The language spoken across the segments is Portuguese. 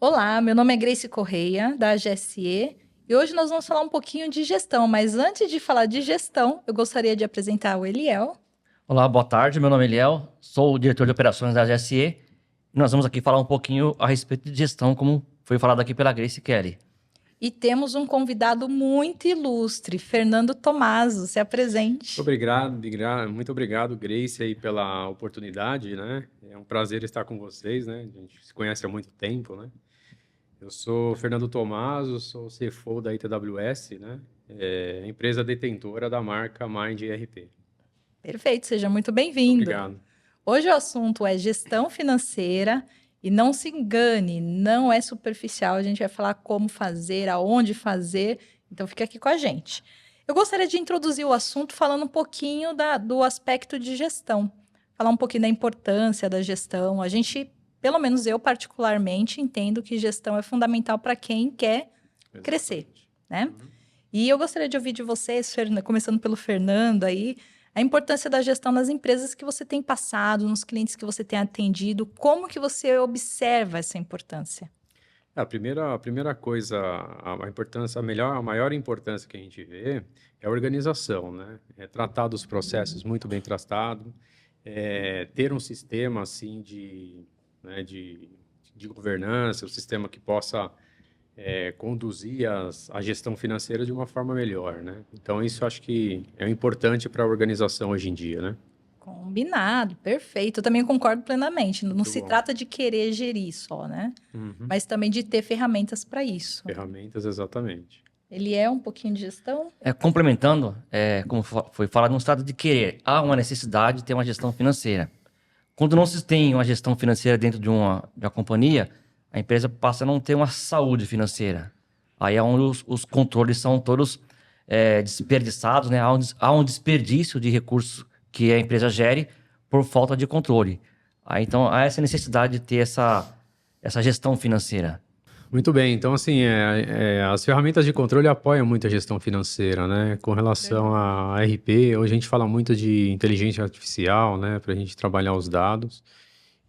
Olá, meu nome é Grace Correia, da AGSE, e hoje nós vamos falar um pouquinho de gestão, mas antes de falar de gestão, eu gostaria de apresentar o Eliel. Olá, boa tarde. Meu nome é Eliel, sou o diretor de operações da GSE e nós vamos aqui falar um pouquinho a respeito de gestão, como foi falado aqui pela Grace Kelly. E temos um convidado muito ilustre, Fernando Tomaso, se apresente. Muito obrigado, Grace, aí pela oportunidade, né? É um prazer estar com vocês, né? A gente se conhece há muito tempo, né? Eu sou Fernando Tomaso, sou CFO da ITWS, né? Empresa detentora da marca Mind ERP. Perfeito, seja muito Muito bem-vindo. obrigado. Hoje o assunto é gestão financeira e não se engane, não é superficial, a gente vai falar como fazer, aonde fazer, então fica aqui com a gente. Eu gostaria de introduzir o assunto falando um pouquinho do aspecto de gestão, falar um pouquinho da importância da gestão. A gente, pelo menos eu particularmente, entendo que gestão é fundamental para quem quer crescer, Exatamente. né? E eu gostaria de ouvir de vocês, começando pelo Fernando aí, a importância da gestão nas empresas que você tem passado, nos clientes que você tem atendido, como que você observa essa importância? A primeira coisa, a importância, a maior importância que a gente vê é a organização, né? É tratar dos processos muito bem tratado, ter um sistema assim né, de governança, um sistema que possa conduzir a gestão financeira de uma forma melhor, né? Então isso eu acho que é importante para a organização hoje em dia, né? Combinado, perfeito. Eu também concordo plenamente. Não Muito se bom. trata de querer gerir só, né? Uhum. Mas também de ter ferramentas para isso. Ferramentas, exatamente. Ele é um pouquinho de gestão? Complementando, como foi falado, não se trata de querer, há uma necessidade de ter uma gestão financeira. Quando não se tem uma gestão financeira dentro de uma companhia, a empresa passa a não ter uma saúde financeira. Aí é onde os controles são todos desperdiçados, né? Há um desperdício de recursos que a empresa gere por falta de controle. Aí, então, há essa necessidade de ter essa gestão financeira. Muito bem, então assim, as ferramentas de controle apoiam muito a gestão financeira, né? Com relação a RP, hoje a gente fala muito de inteligência artificial, né? Para a gente trabalhar os dados.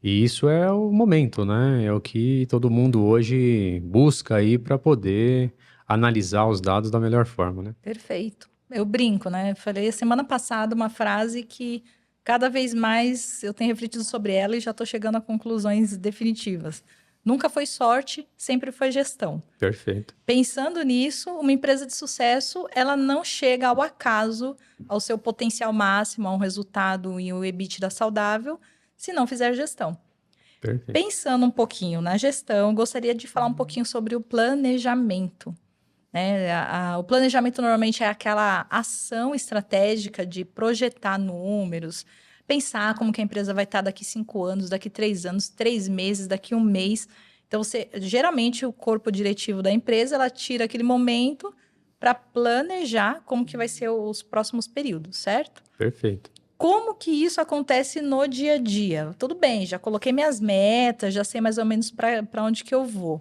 E isso é o momento, né? É o que todo mundo hoje busca aí para poder analisar os dados da melhor forma, né? Perfeito. Eu brinco, né? Falei a semana passada uma frase que cada vez mais eu tenho refletido sobre ela e já estou chegando a conclusões definitivas. Nunca foi sorte, sempre foi gestão. Perfeito. Pensando nisso, uma empresa de sucesso, ela não chega ao acaso, ao seu potencial máximo, a um resultado e um EBITDA saudável, se não fizer gestão. Perfeito. Pensando um pouquinho na gestão, gostaria de falar um pouquinho sobre o planejamento. Né? O planejamento normalmente é aquela ação estratégica de projetar números, pensar como que a empresa vai estar daqui 5 anos, daqui 3 anos, 3 meses, daqui 1 mês. Então, geralmente, o corpo diretivo da empresa, ela tira aquele momento para planejar como que vai ser os próximos períodos, certo? Perfeito. Como que isso acontece no dia a dia? Tudo bem, já coloquei minhas metas, já sei mais ou menos para onde que eu vou.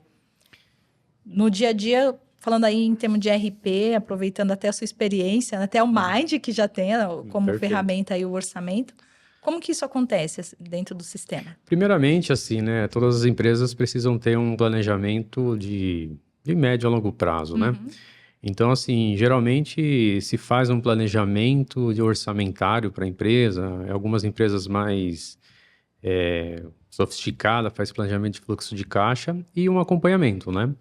No dia a dia, falando aí em termos de RP, aproveitando até a sua experiência, né, até o Mind, que já tem como Perfeito. ferramenta aí o orçamento, como que isso acontece dentro do sistema? Primeiramente, assim, né? Todas as empresas precisam ter um planejamento de médio a longo prazo, né? Então, assim, geralmente se faz um planejamento de orçamentário para a empresa. Algumas empresas mais sofisticadas faz planejamento de fluxo de caixa e um acompanhamento, né?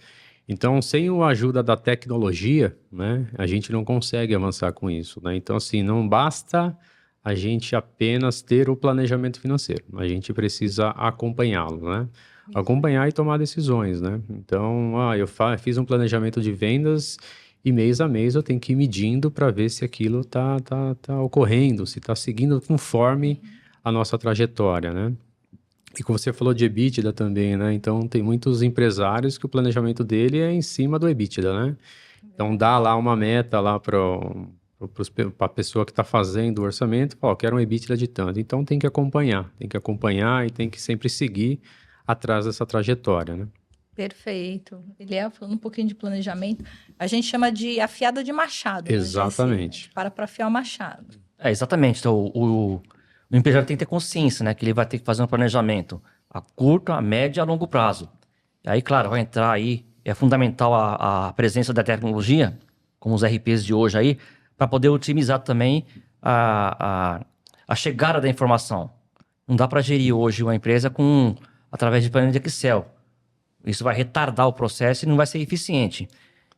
Então, sem a ajuda da tecnologia, né, a gente não consegue avançar com isso, né? Então, assim, não basta a gente apenas ter o planejamento financeiro. A gente precisa acompanhá-lo, né? Acompanhar e tomar decisões, né? Então, eu fiz um planejamento de vendas e mês a mês eu tenho que ir medindo para ver se aquilo tá ocorrendo, se está seguindo conforme a nossa trajetória, né? E como você falou de EBITDA também, né? Então, tem muitos empresários que o planejamento dele é em cima do EBITDA, né? Então, dá lá uma meta lá para a pessoa que está fazendo o orçamento, fala, quero um EBITDA de tanto. Então, tem que acompanhar e tem que sempre seguir atrás dessa trajetória, né? Perfeito. Ele é falando um pouquinho de planejamento. A gente chama de afiada de machado, né, GSI? A Exatamente. gente para afiar o machado. Exatamente. Então, o empresário tem que ter consciência, né? Que ele vai ter que fazer um planejamento a curto, a médio e a longo prazo. Aí, claro, vai entrar aí, é fundamental a presença da tecnologia, como os RPs de hoje aí, para poder otimizar também a chegada da informação. Não dá para gerir hoje uma empresa através de planilha de Excel. Isso vai retardar o processo e não vai ser eficiente.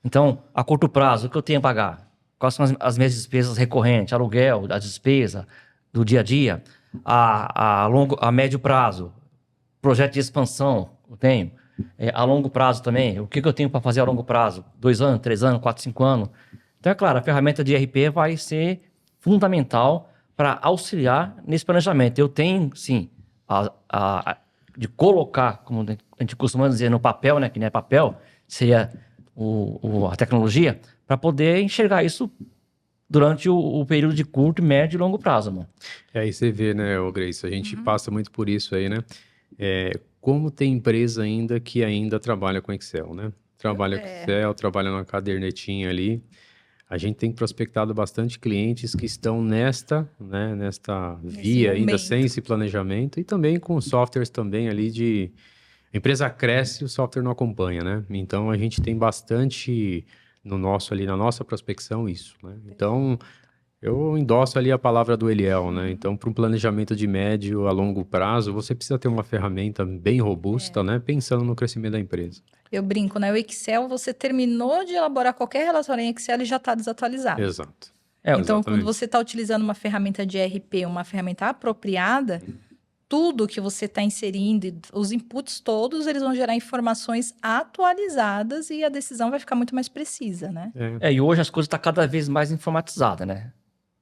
Então, a curto prazo, o que eu tenho a pagar? Quais são as minhas despesas recorrentes? Aluguel, a despesa do dia a dia? A médio prazo, projeto de expansão, eu tenho. A longo prazo também, o que eu tenho para fazer a longo prazo? 2 anos, 3 anos, 4, 5 anos. Então, é claro, a ferramenta de ERP vai ser fundamental para auxiliar nesse planejamento. Eu tenho, sim, de colocar, como a gente costuma dizer, no papel, né, que não é papel, seria a tecnologia, para poder enxergar isso durante o período de curto, médio e longo prazo, mano. Aí você vê, né, ô Grace, a gente passa muito por isso aí, né? Como tem empresa ainda que ainda trabalha com Excel, né? Trabalha com Excel, trabalha numa cadernetinha ali. A gente tem prospectado bastante clientes que estão nesta via ainda sem esse planejamento e também com softwares também ali a empresa cresce e o software não acompanha, né? Então a gente tem bastante na nossa prospecção isso, né? Então eu endosso ali a palavra do Eliel, né? Então, para um planejamento de médio a longo prazo, você precisa ter uma ferramenta bem robusta, né? Pensando no crescimento da empresa. Eu brinco, né? O Excel, você terminou de elaborar qualquer relatório em Excel e já está desatualizado. Exato. Então, exatamente. quando você está utilizando uma ferramenta de ERP, uma ferramenta apropriada, tudo que você está inserindo, os inputs todos, eles vão gerar informações atualizadas e a decisão vai ficar muito mais precisa, né? E hoje as coisas estão cada vez mais informatizadas, né?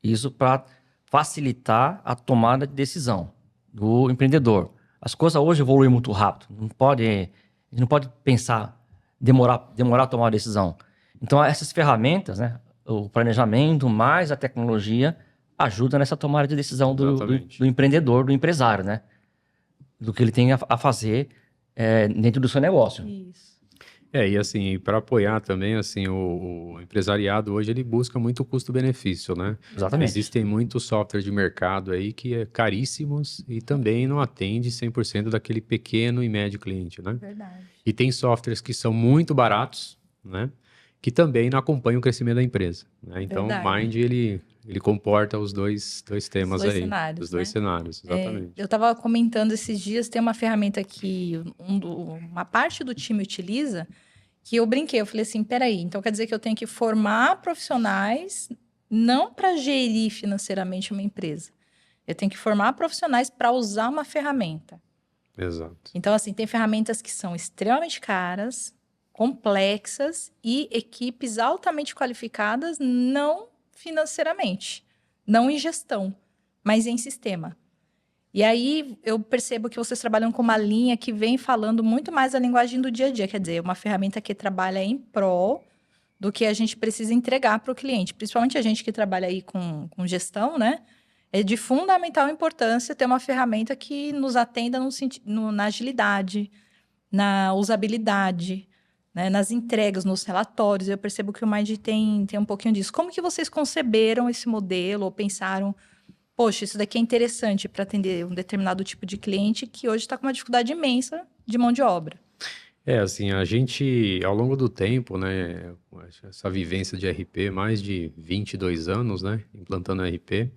Isso para facilitar a tomada de decisão do empreendedor. As coisas hoje evoluem muito rápido. A gente não pode pensar, demorar a tomar uma decisão. Então, essas ferramentas, né, o planejamento mais a tecnologia, ajuda nessa tomada de decisão do empreendedor, do empresário, né? Do que ele tem a fazer dentro do seu negócio. Isso. E assim, para apoiar também, assim, o empresariado hoje, ele busca muito custo-benefício, né? Exatamente. Existem muitos softwares de mercado aí que é caríssimos e também não atende 100% daquele pequeno e médio cliente, né? Verdade. E tem softwares que são muito baratos, né? Que também não acompanham o crescimento da empresa, né? Então, o Mind, ele comporta os dois temas aí. Cenários, os dois cenários, exatamente. Eu estava comentando esses dias, tem uma ferramenta que uma parte do time utiliza, que eu brinquei, eu falei assim, peraí, então quer dizer que eu tenho que formar profissionais não para gerir financeiramente uma empresa. Eu tenho que formar profissionais para usar uma ferramenta. Exato. Então, assim, tem ferramentas que são extremamente caras, complexas e equipes altamente qualificadas, não financeiramente, não em gestão, mas em sistema. E aí eu percebo que vocês trabalham com uma linha que vem falando muito mais a linguagem do dia a dia, quer dizer, uma ferramenta que trabalha em prol do que a gente precisa entregar para o cliente, principalmente a gente que trabalha aí com gestão, né? É de fundamental importância ter uma ferramenta que nos atenda na agilidade, na usabilidade, né, nas entregas, nos relatórios. Eu percebo que o Mind tem um pouquinho disso. Como que vocês conceberam esse modelo ou pensaram, poxa, isso daqui é interessante para atender um determinado tipo de cliente que hoje está com uma dificuldade imensa de mão de obra? Assim, a gente, ao longo do tempo, né, essa vivência de RP, mais de 22 anos, né, implantando RP,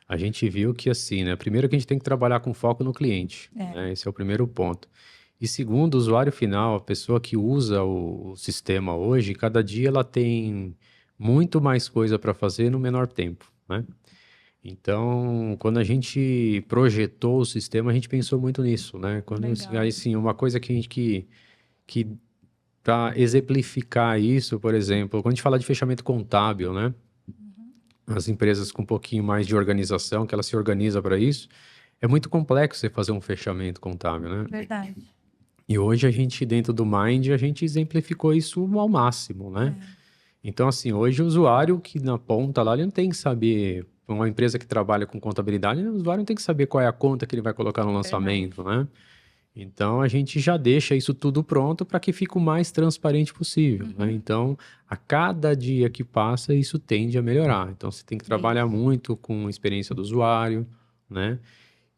a gente viu que, assim, né, primeiro que a gente tem que trabalhar com foco no cliente, né, esse é o primeiro ponto. E segundo, o usuário final, a pessoa que usa o sistema hoje, cada dia ela tem muito mais coisa para fazer no menor tempo, né? Então, quando a gente projetou o sistema, a gente pensou muito nisso, né? Assim, uma coisa que para exemplificar isso, por exemplo, quando a gente fala de fechamento contábil, né? As empresas com um pouquinho mais de organização, que ela se organiza para isso, é muito complexo você fazer um fechamento contábil, né? Verdade. E hoje a gente, dentro do Mind, a gente exemplificou isso ao máximo, né? Então, assim, hoje o usuário que na ponta lá, ele não tem que saber, uma empresa que trabalha com contabilidade, o usuário não tem que saber qual é a conta que ele vai colocar no lançamento, né? Então, a gente já deixa isso tudo pronto para que fique o mais transparente possível, né? Então, a cada dia que passa, isso tende a melhorar. Então, você tem que trabalhar muito com a experiência do usuário, né?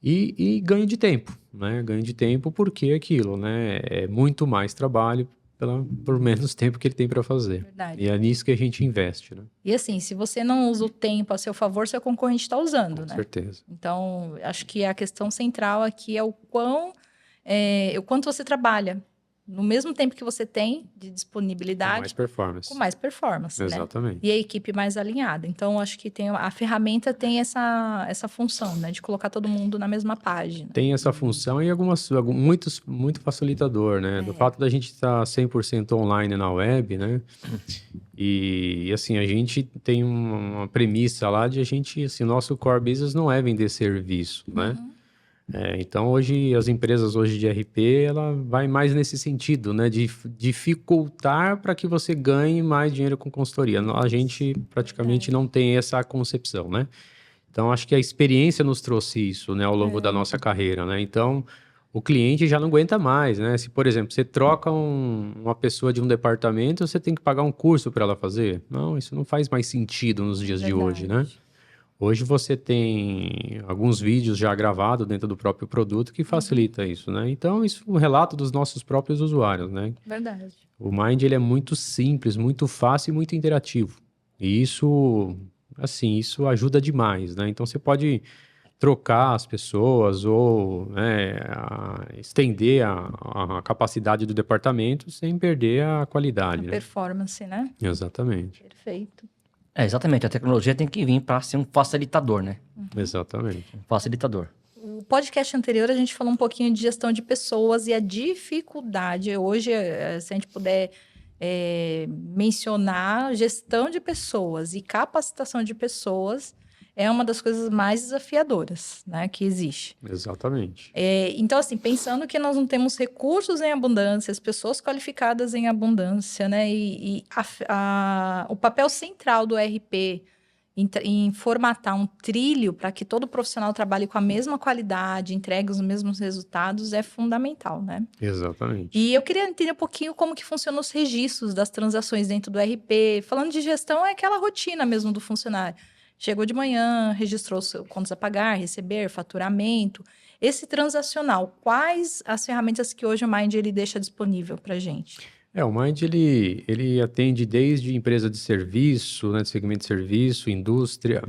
e ganho de tempo, né? Ganho de tempo porque aquilo, né? É muito mais trabalho por menos tempo que ele tem para fazer. Verdade. E é nisso que a gente investe, né? E assim, se você não usa o tempo a seu favor, seu concorrente está usando, Com né? certeza. Então, acho que a questão central aqui é o quanto você trabalha. No mesmo tempo que você tem de Com disponibilidade, mais performance. com mais performance, né? Exatamente. E a equipe mais alinhada. Então, acho que a ferramenta tem essa função, né? De colocar todo mundo na mesma página. Tem essa função e muito facilitador, né? Do fato da gente estar 100% online na web, né? E assim, a gente tem uma premissa lá de assim, nosso core business não é vender serviço, né? Então, hoje, as empresas hoje de RP, ela vai mais nesse sentido, né? De dificultar para que você ganhe mais dinheiro com consultoria. A gente praticamente não tem essa concepção, né? Então, acho que a experiência nos trouxe isso, né? Ao longo da nossa carreira, né? Então, o cliente já não aguenta mais, né? Se, por exemplo, você troca uma pessoa de um departamento, você tem que pagar um curso para ela fazer. Não, isso não faz mais sentido nos dias de hoje, né? Hoje você tem alguns vídeos já gravados dentro do próprio produto que facilita isso, né? Então, isso é um relato dos nossos próprios usuários, né? Verdade. O Mind, ele é muito simples, muito fácil e muito interativo. E isso, assim, isso ajuda demais, né? Então, você pode trocar as pessoas ou né, estender a capacidade do departamento sem perder a qualidade, né? Performance, né? Exatamente. Perfeito. Exatamente. A tecnologia tem que vir para ser um facilitador, né? Exatamente. Um facilitador. O podcast anterior a gente falou um pouquinho de gestão de pessoas e a dificuldade. Hoje, se a gente puder mencionar gestão de pessoas e capacitação de pessoas, é uma das coisas mais desafiadoras, né, que existe. Exatamente. Então, assim, pensando que nós não temos recursos em abundância, as pessoas qualificadas em abundância, né, e o papel central do RP em formatar um trilho para que todo profissional trabalhe com a mesma qualidade, entregue os mesmos resultados, é fundamental, né? Exatamente. E eu queria entender um pouquinho como que funcionam os registros das transações dentro do RP. Falando de gestão, é aquela rotina mesmo do funcionário. Chegou de manhã, registrou contas a pagar, receber, faturamento. Esse transacional, quais as ferramentas que hoje o Mind ele deixa disponível para a gente? O Mind, ele atende desde empresa de serviço, né, de segmento de serviço, indústria.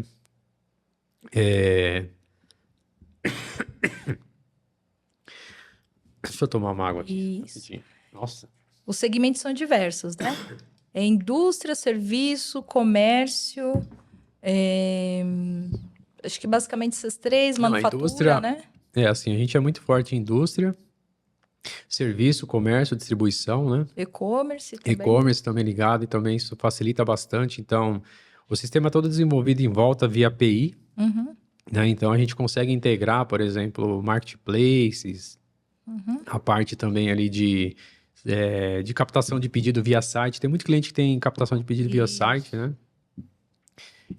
Deixa eu tomar uma água aqui. Isso. Rapidinho. Nossa. Os segmentos são diversos, né? É indústria, serviço, comércio. Acho que basicamente esses três, manufatura, indústria, né? Assim, a gente é muito forte em indústria, serviço, comércio, distribuição, né? E-commerce também. E-commerce também ligado, e também isso facilita bastante. Então, o sistema é todo desenvolvido em volta via API, né? Então, a gente consegue integrar, por exemplo, marketplaces, a parte também ali de captação de pedido via site. Tem muito cliente que tem captação de pedido via site, né?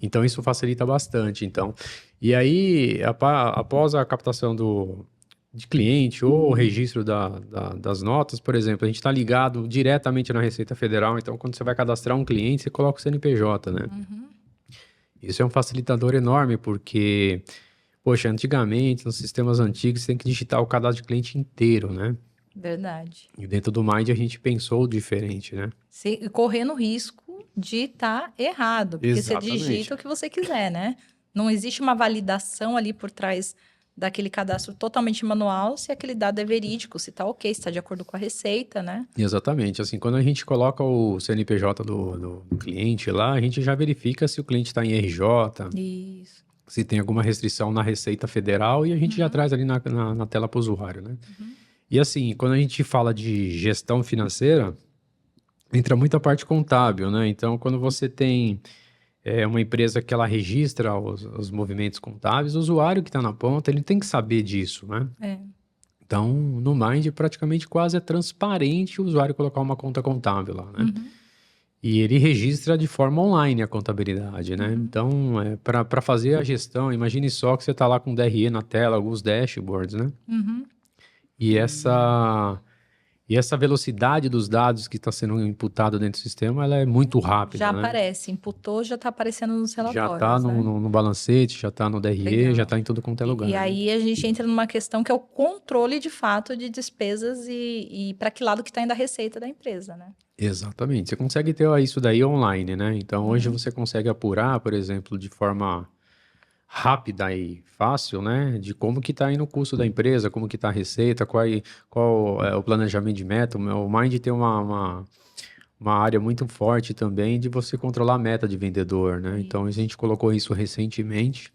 Então, isso facilita bastante. Então, e aí, após a captação de cliente ou o registro das notas, por exemplo, a gente está ligado diretamente na Receita Federal. Então, quando você vai cadastrar um cliente, você coloca o CNPJ, né? Isso é um facilitador enorme, porque, poxa, antigamente, nos sistemas antigos, você tem que digitar o cadastro de cliente inteiro, né? Verdade. E dentro do Mind, a gente pensou diferente, né? Correndo o risco de estar errado, porque Exatamente. você digita o que você quiser, né? Não existe uma validação ali por trás daquele cadastro totalmente manual, se aquele dado é verídico, se está ok, se está de acordo com a receita, né? Exatamente. Assim, quando a gente coloca o CNPJ do cliente lá, a gente já verifica se o cliente está em RJ, Isso. se tem alguma restrição na Receita Federal, e a gente já traz ali na tela para o usuário, né? E assim, quando a gente fala de gestão financeira, entra muita parte contábil, né? Então, quando você tem uma empresa que ela registra os movimentos contábeis, o usuário que está na ponta, ele tem que saber disso, né? Então, no Mind, praticamente quase é transparente o usuário colocar uma conta contábil lá, né? E ele registra de forma online a contabilidade, né? Então, para fazer a gestão, imagine só que você está lá com o DRE na tela, alguns dashboards, né? E E essa velocidade dos dados que está sendo imputado dentro do sistema, ela é muito rápida, Já né? aparece, imputou, já está aparecendo nos Já relatórios, está né? no balancete, já está no DRE, Legal. já está em tudo quanto é lugar. E né? aí a gente entra numa questão que é o controle de fato de despesas e para que lado que está indo a receita da empresa, né? Exatamente. Você consegue ter isso daí online, né? Então, hoje você consegue apurar, por exemplo, de forma rápida e fácil, né? De como que está indo o custo da empresa, como que está a receita, qual é o planejamento de meta. O Mind tem uma área muito forte também de você controlar a meta de vendedor, né? Então, a gente colocou isso recentemente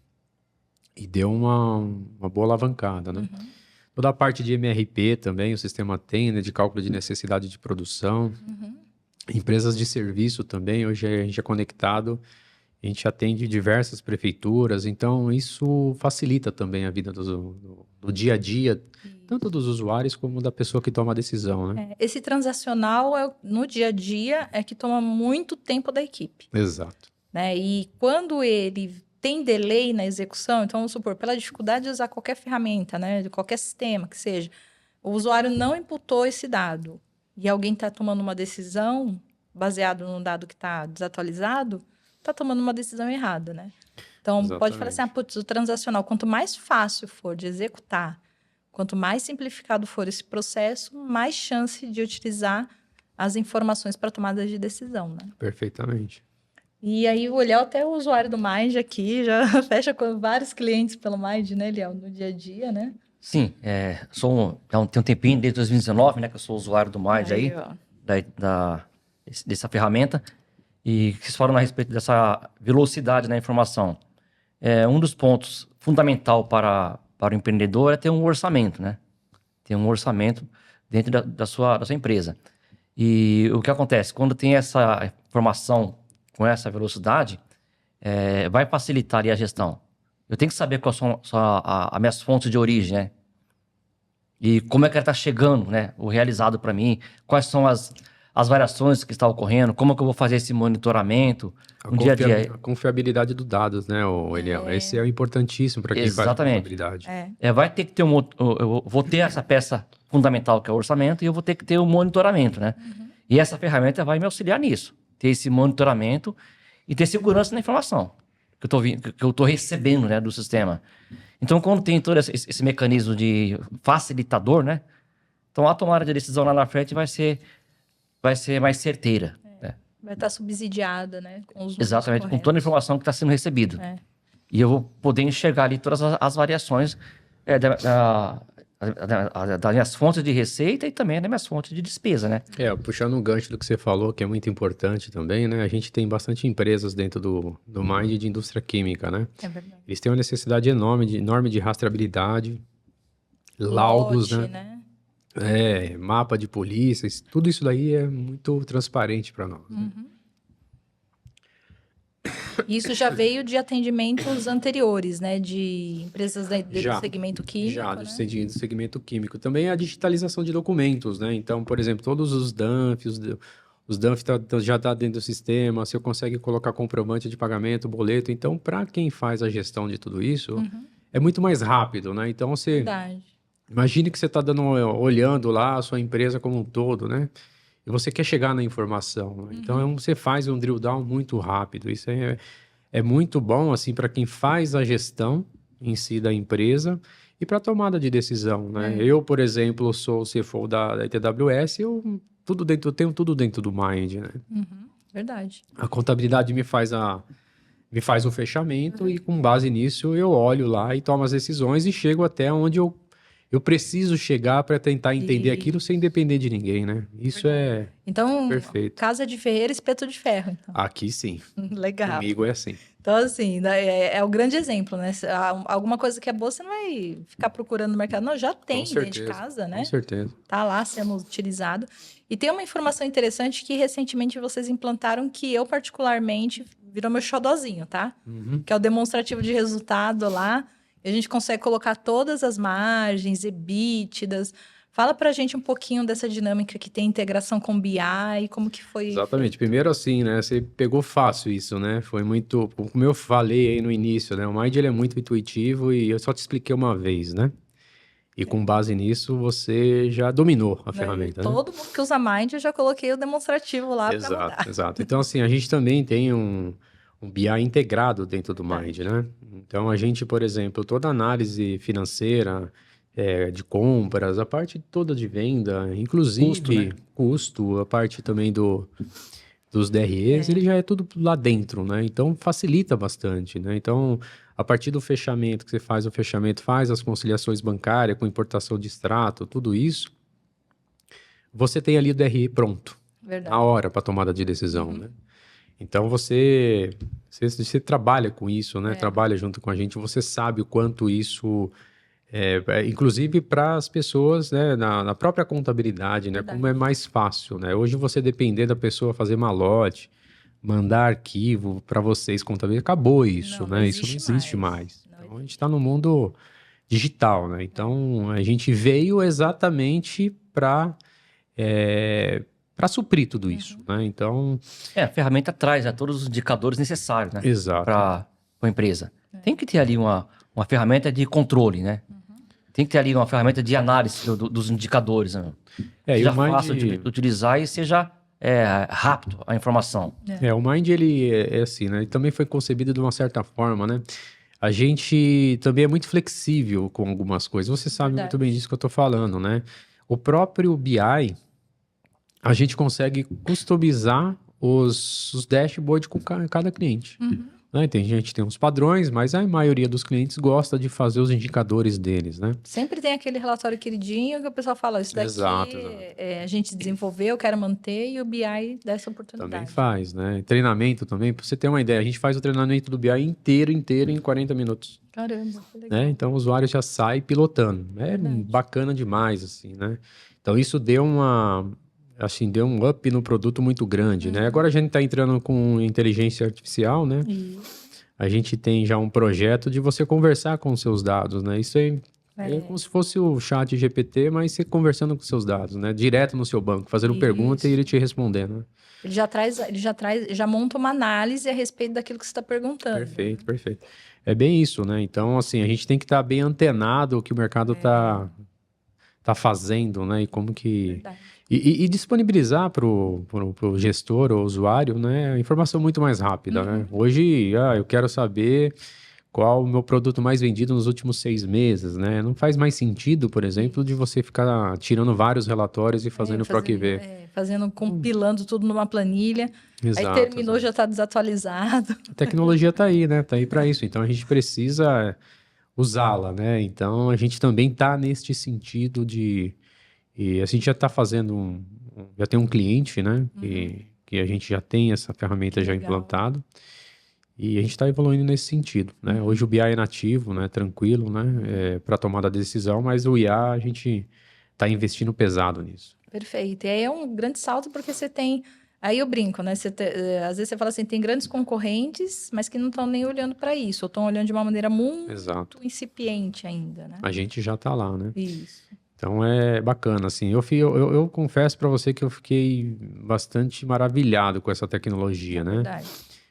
e deu uma boa alavancada, né? Toda a parte de MRP também, o sistema tem, né? De cálculo de necessidade de produção. Empresas de serviço também, hoje a gente é conectado, a gente atende diversas prefeituras, então isso facilita também a vida do dia a dia, tanto dos usuários como da pessoa que toma a decisão, né? Esse transacional no dia a dia é que toma muito tempo da equipe, Exato. né? E quando ele tem delay na execução, então vamos supor, pela dificuldade de usar qualquer ferramenta, né? De qualquer sistema que seja, o usuário não imputou esse dado e alguém está tomando uma decisão baseado num dado que está desatualizado, está tomando uma decisão errada, né? Então, pode falar assim, putz, o transacional, quanto mais fácil for de executar, quanto mais simplificado for esse processo, mais chance de utilizar as informações para tomada de decisão, né? Perfeitamente. E aí, o Eliel, até o usuário do Mind aqui, já fecha com vários clientes pelo Mind, né, Eliel? No dia a dia, né? Sim, tem um tempinho, desde 2019, né, que eu sou usuário do Mind aí, ó. dessa ferramenta, e que vocês falam a respeito dessa velocidade na informação. Um dos pontos fundamental para o empreendedor é ter um orçamento, né? Ter um orçamento dentro da sua empresa. E o que acontece? Quando tem essa informação com essa velocidade, vai facilitar ali a gestão. Eu tenho que saber quais são as minhas fontes de origem, né? E como é que ela está chegando, né? O realizado para mim, quais são as variações que estão ocorrendo, como é que eu vou fazer esse monitoramento no dia a dia. A confiabilidade dos dados, né, Eliel? Esse é importantíssimo para quem faz contabilidade. Vai ter que ter eu vou ter essa peça fundamental que é o orçamento e eu vou ter que ter o monitoramento, né? E essa ferramenta vai me auxiliar nisso, ter esse monitoramento e ter segurança na informação que eu tô recebendo, né, do sistema. Então, quando tem todo esse mecanismo de facilitador, né? Então, a tomada de decisão lá na frente vai ser mais certeira. Né? Vai estar subsidiada, né? Com os Exatamente, com toda a informação que está sendo recebida. E eu vou poder enxergar ali todas as variações das minhas fontes de receita e também das minhas fontes de despesa, né? Puxando um gancho do que você falou, que é muito importante também, né? A gente tem bastante empresas dentro do Mind de indústria química, né? É verdade. Eles têm uma necessidade enorme de rastreabilidade, laudos, né? Mapa de polícia, tudo isso daí é muito transparente para nós. Né? Isso já veio de atendimentos anteriores, né? De empresas do segmento químico. Já, do segmento químico. Também a digitalização de documentos, né? Então, por exemplo, todos os DANF, os DANF já está dentro do sistema, você consegue colocar comprovante de pagamento, boleto. Então, para quem faz a gestão de tudo isso, é muito mais rápido, né? Então, Verdade. Imagine que você está olhando lá a sua empresa como um todo, né? E você quer chegar na informação. Né? Então, você faz um drill down muito rápido. Isso é muito bom, assim, para quem faz a gestão em si da empresa e para a tomada de decisão, né? Eu, por exemplo, sou o CFO da ITWS, eu tenho tudo dentro do Mind, né? Verdade. A contabilidade me faz o fechamento e com base nisso eu olho lá e tomo as decisões e chego até onde eu preciso chegar para tentar entender aquilo sem depender de ninguém, né? Isso então, perfeito. Casa de ferreiro, espeto de ferro. Então. Aqui sim. Legal. Comigo é assim. Então, assim, é o grande exemplo, né? Alguma coisa que é boa, você não vai ficar procurando no mercado. Não, já tem dentro de casa, né? Com certeza. Tá lá sendo utilizado. E tem uma informação interessante que recentemente vocês implantaram que eu, particularmente, virou meu xodozinho, tá? Que é o demonstrativo de resultado lá. E a gente consegue colocar todas as margens, EBITDAs. Fala pra gente um pouquinho dessa dinâmica que tem integração com BI e como que foi. Exatamente. Primeiro assim, né? Você pegou fácil isso, né? Foi muito... Como eu falei aí no início, né? O Mind, ele é muito intuitivo e eu só te expliquei uma vez, né? E com base nisso, você já dominou a Né? ferramenta, né? Todo mundo que usa Mind, eu já coloquei o demonstrativo lá para Exato, rodar. exato. Então, assim, a gente também tem um BI integrado dentro do Mind, né? Então, a gente, por exemplo, toda análise financeira, de compras, a parte toda de venda, inclusive custo, a parte também dos DREs, ele já é tudo lá dentro, né? Então, facilita bastante, né? Então, a partir do fechamento, que você faz o fechamento, faz as conciliações bancárias com importação de extrato, tudo isso, você tem ali o DRE pronto, Verdade. na hora para tomada de decisão, né? Então, você trabalha com isso, né? Trabalha junto com a gente, você sabe o quanto isso... inclusive para as pessoas, né, na própria contabilidade, né, Verdade. como é mais fácil, né? Hoje você depender da pessoa fazer malote, mandar arquivo para vocês contabilizar, acabou isso, Não né? Isso não existe existe mais. mais. Não Então a gente está no mundo digital, né? Então a gente veio exatamente para suprir tudo isso, né? Então, A ferramenta traz todos os indicadores necessários, né? exato. Para a empresa. Tem que ter ali uma ferramenta de controle, né? Tem que ter ali uma ferramenta de análise dos indicadores, né? E Seja o Mind, fácil de utilizar e seja rápido a informação. o Mind ele é assim, né? Ele também foi concebido de uma certa forma, né? A gente também é muito flexível com algumas coisas. Você sabe Verdade. muito bem disso que eu estou falando, né? O próprio BI, a gente consegue customizar os dashboards com cada cliente. Né? Tem gente que tem uns padrões, mas a maioria dos clientes gosta de fazer os indicadores deles, né? Sempre tem aquele relatório queridinho que o pessoal fala, isso daqui Exato. a gente desenvolveu, eu quero manter, e o BI dá essa oportunidade. Também faz, né? Treinamento também, para você ter uma ideia, a gente faz o treinamento do BI inteiro em 40 minutos. Caramba, que legal. Né? Então o usuário já sai pilotando. É bacana demais, assim, né? Então isso deu deu um up no produto muito grande, né? Agora a gente está entrando com inteligência artificial, né? A gente tem já um projeto de você conversar com os seus dados, né? Isso é como se fosse o chat GPT, mas você conversando com os seus dados, né? Direto no seu banco, fazendo pergunta e ele te respondendo, né? Ele já monta uma análise a respeito daquilo que você está perguntando. Perfeito, perfeito. É bem isso, né? Então, assim, a gente tem que estar bem antenado o que o mercado tá fazendo, né? E como que... Verdade. E disponibilizar para o gestor ou usuário, né? A informação muito mais rápida, né? Hoje, eu quero saber qual o meu produto mais vendido nos últimos 6 meses, né? Não faz mais sentido, por exemplo, de você ficar tirando vários relatórios e fazendo o PROC-V. Compilando tudo numa planilha. Exato, Aí terminou, exato. já está desatualizado. A tecnologia está aí, né? Está aí para isso. Então, a gente precisa usá-la, né? Então, a gente também está neste sentido de... E a gente já está fazendo já tem um cliente, né? Que a gente já tem essa ferramenta já implantada. E a gente está evoluindo nesse sentido, né? Hoje o BI é nativo, né? Tranquilo, né? Para tomada de decisão, mas o IA a gente está investindo pesado nisso. Perfeito. E aí é um grande salto porque você tem... Aí eu brinco, né? Às vezes você fala assim, tem grandes concorrentes, mas que não estão nem olhando para isso. Ou estão olhando de uma maneira muito incipiente ainda, né? A gente já está lá, né? Isso. Então é bacana, assim. Eu confesso para você que eu fiquei bastante maravilhado com essa tecnologia, né? Verdade.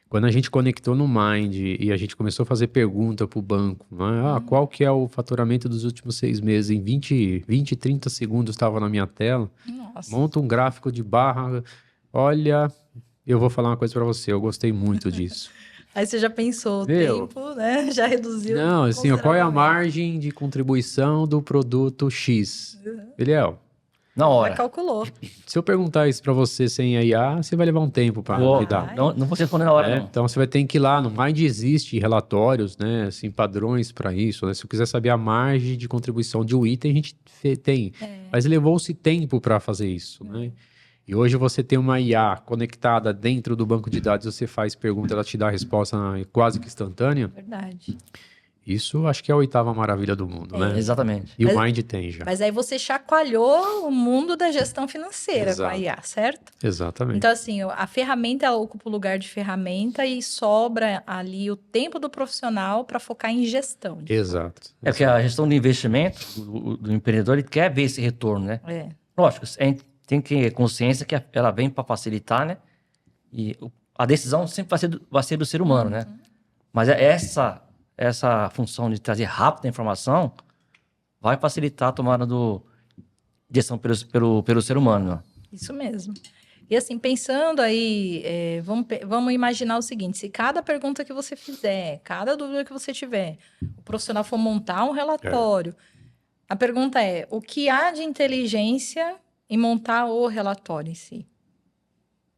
Quando a gente conectou no Mind e a gente começou a fazer pergunta para o banco, né? Qual que é o faturamento dos últimos 6 meses? Em 20, 30 segundos estava na minha tela. Nossa. Monta um gráfico de barra. Olha, eu vou falar uma coisa para você, eu gostei muito disso. Aí você já pensou o tempo, né? Já reduziu. Não, assim, qual é a margem de contribuição do produto X? Eliel, Na hora. Já calculou. se eu perguntar isso para você sem a IA, você vai levar um tempo para me dar. Não vou responder na hora, não. Então você vai ter que ir lá, no Mind existe relatórios, né, assim, padrões para isso, né? Se eu quiser saber a margem de contribuição de um item, a gente tem. Mas levou-se tempo para fazer isso, né? E hoje você tem uma IA conectada dentro do banco de dados, você faz pergunta, ela te dá a resposta quase que instantânea. Verdade. Isso acho que é a 8ª maravilha do mundo, né? Exatamente. E o Mind tem já. Mas aí você chacoalhou o mundo da gestão financeira com a IA, certo? Exatamente. Então, assim, a ferramenta, ela ocupa o lugar de ferramenta e sobra ali o tempo do profissional para focar em gestão. Exato. É porque a gestão de investimento do empreendedor, ele quer ver esse retorno, né? Lógico, a gente tem que ter consciência que ela vem para facilitar, né? E a decisão sempre vai ser do ser humano, né? Mas essa função de trazer rápido a informação vai facilitar a tomada de decisão pelo ser humano. Isso mesmo. E assim, pensando aí, vamos imaginar o seguinte: se cada pergunta que você fizer, cada dúvida que você tiver, o profissional for montar um relatório, a pergunta é: o que há de inteligência em montar o relatório em si?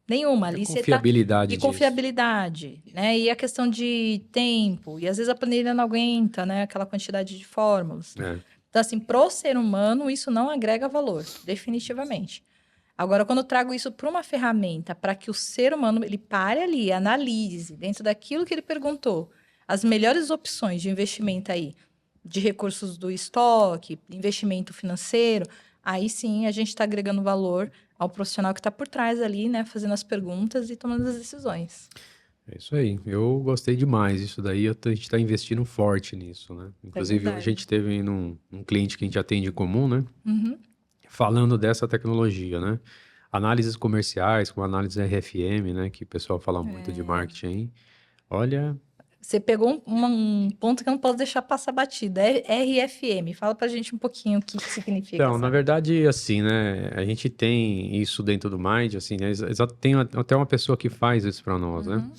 Nenhuma. Ali você tá... Confiabilidade E disso. confiabilidade, né? E a questão de tempo. E às vezes a planilha não aguenta, né? Aquela quantidade de fórmulas. Então, assim, pro ser humano, isso não agrega valor, definitivamente. Agora, quando eu trago isso para uma ferramenta, para que o ser humano ele pare ali, analise, dentro daquilo que ele perguntou, as melhores opções de investimento aí, de recursos do estoque, investimento financeiro, aí sim a gente está agregando valor ao profissional que está por trás ali, né? Fazendo as perguntas e tomando as decisões. É isso aí. Eu gostei demais disso daí. A gente está investindo forte nisso, né? Inclusive, a gente teve um cliente que a gente atende em comum, né? Falando dessa tecnologia, né? Análises comerciais, como análise RFM, né? Que o pessoal fala muito de marketing aí. Olha... Você pegou um ponto que eu não posso deixar passar batido. É RFM. Fala pra gente um pouquinho o que significa. Então, na verdade, assim, né? A gente tem isso dentro do Mind, assim, né? Tem até uma pessoa que faz isso para nós, né?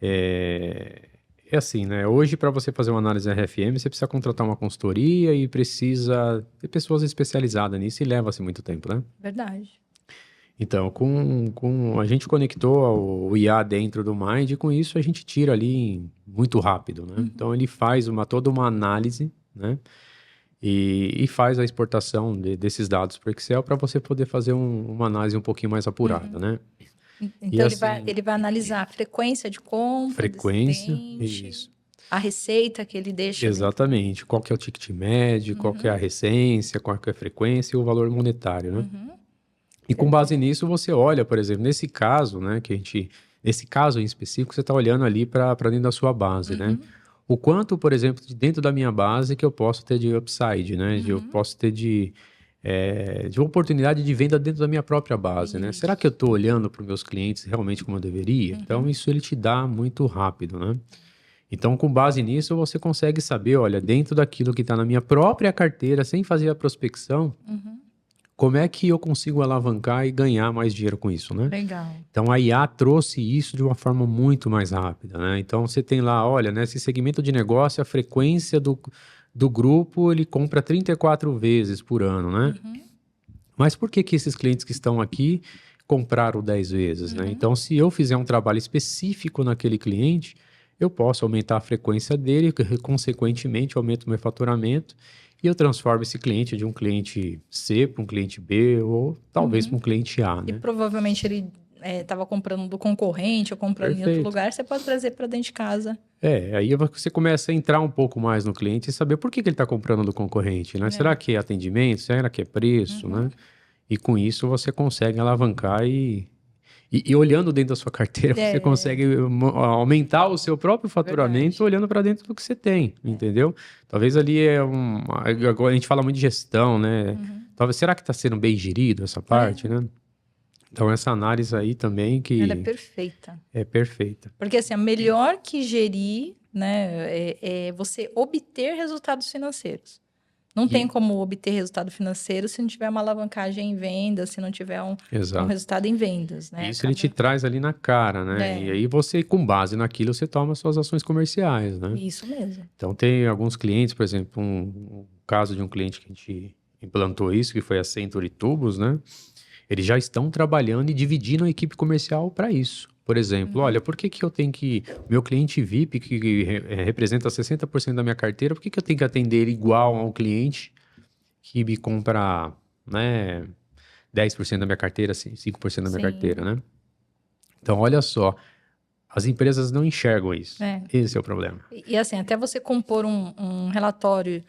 É assim, né? Hoje, para você fazer uma análise RFM, você precisa contratar uma consultoria e precisa ter pessoas especializadas nisso e leva-se muito tempo, né? Verdade. Então, a gente conectou o IA dentro do Mind e com isso a gente tira ali muito rápido, né? Então, ele faz toda uma análise, né? E faz a exportação desses dados para o Excel para você poder fazer uma análise um pouquinho mais apurada, né? Então, assim, ele vai analisar a frequência de compra, frequência, descendente, isso. a receita que ele deixa. Exatamente. Qual que é o ticket médio, qual que é a recência, qual que é a frequência e o valor monetário, né? E com base nisso, você olha, por exemplo, nesse caso, né, nesse caso em específico, você está olhando ali para dentro da sua base, né? O quanto, por exemplo, de dentro da minha base que eu posso ter de upside, né? Eu posso ter de oportunidade de venda dentro da minha própria base, né? Será que eu estou olhando para os meus clientes realmente como eu deveria? Então, isso ele te dá muito rápido, né? Então, com base nisso, você consegue saber, olha, dentro daquilo que está na minha própria carteira, sem fazer a prospecção, como é que eu consigo alavancar e ganhar mais dinheiro com isso, né? Legal. Então, a IA trouxe isso de uma forma muito mais rápida, né? Então, você tem lá, olha, nesse segmento de negócio, a frequência do grupo, ele compra 34 vezes por ano, né? Mas por que esses clientes que estão aqui compraram 10 vezes, né? Então, se eu fizer um trabalho específico naquele cliente, eu posso aumentar a frequência dele, consequentemente, aumento o meu faturamento e eu transformo esse cliente de um cliente C para um cliente B ou talvez para um cliente A, né? E provavelmente ele estava comprando do concorrente ou comprando em outro lugar, você pode trazer para dentro de casa. Aí você começa a entrar um pouco mais no cliente e saber por que ele está comprando do concorrente, né? Será que é atendimento? Será que é preço, né? E com isso você consegue alavancar e olhando dentro da sua carteira, você consegue aumentar o seu próprio faturamento olhando para dentro do que você tem, entendeu? Talvez ali agora a gente fala muito de gestão, né? Talvez, será que está sendo bem gerido essa parte, né? Então, essa análise aí também que... Ela é perfeita. É perfeita. Porque, assim, a melhor que gerir, né, é você obter resultados financeiros. Não tem como obter resultado financeiro se não tiver uma alavancagem em vendas, se não tiver um resultado em vendas, né? Isso ele te traz ali na cara, né? E aí você, com base naquilo, você toma suas ações comerciais, né? Isso mesmo. Então, tem alguns clientes, por exemplo, um caso de um cliente que a gente implantou isso, que foi a Century Tubos, né? Eles já estão trabalhando e dividindo a equipe comercial para isso. Por exemplo, olha, por que eu tenho que... Meu cliente VIP, que representa 60% da minha carteira, por que eu tenho que atender ele igual a um cliente que me compra, né, 10% da minha carteira, 5% da minha carteira, né? Então, olha só, as empresas não enxergam isso. Esse é o problema. E assim, até você compor um relatório